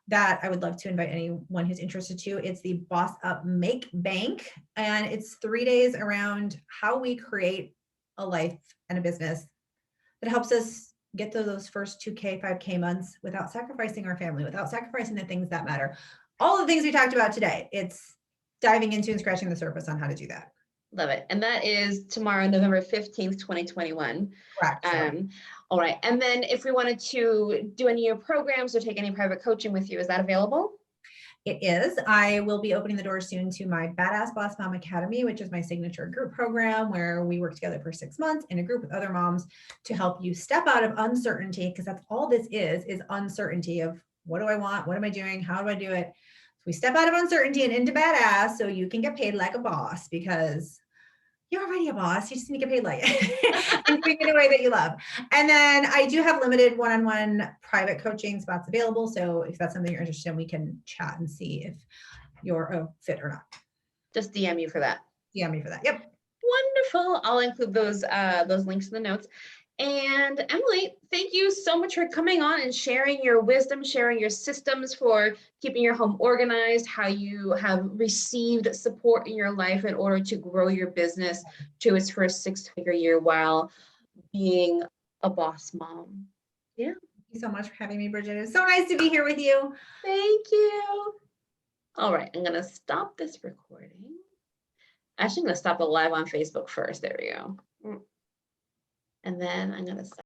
that I would love to invite anyone who's interested to. It's the Boss Up Make Bank. And it's 3 days around how we create a life and a business that helps us get to those first 2K, 5K months without sacrificing our family, without sacrificing the things that matter. All the things we talked about today, it's diving into and scratching the surface on how to do that. Love it. And that is tomorrow, November 15th, 2021. Correct. All right. And then if we wanted to do any of your programs or take any private coaching with you, is that available? It is. I will be opening the doors soon to my Badass Boss Mom Academy, which is my signature group program where we work together for 6 months in a group with other moms to help you step out of uncertainty, because that's all this is uncertainty of what do I want? What am I doing? How do I do it? So we step out of uncertainty and into badass so you can get paid like a boss, because you're already a boss. You just need to get paid like and doing it in a way that you love. And then I do have limited one-on-one private coaching spots available. So if that's something you're interested in, we can chat and see if you're a fit or not. Just DM you for that. DM me for that. Yep. wonderful. I'll include those links in the notes. And Emilie, thank you so much for coming on and sharing your wisdom, sharing your systems for keeping your home organized, how you have received support in your life in order to grow your business to its first six-figure year while being a boss mom. Yeah. Thank you so much for having me, Bridget. It's so nice to be here with you. Thank you. All right, I'm gonna stop this recording. Actually, I'm gonna stop the live on Facebook first. There we go. And then I'm gonna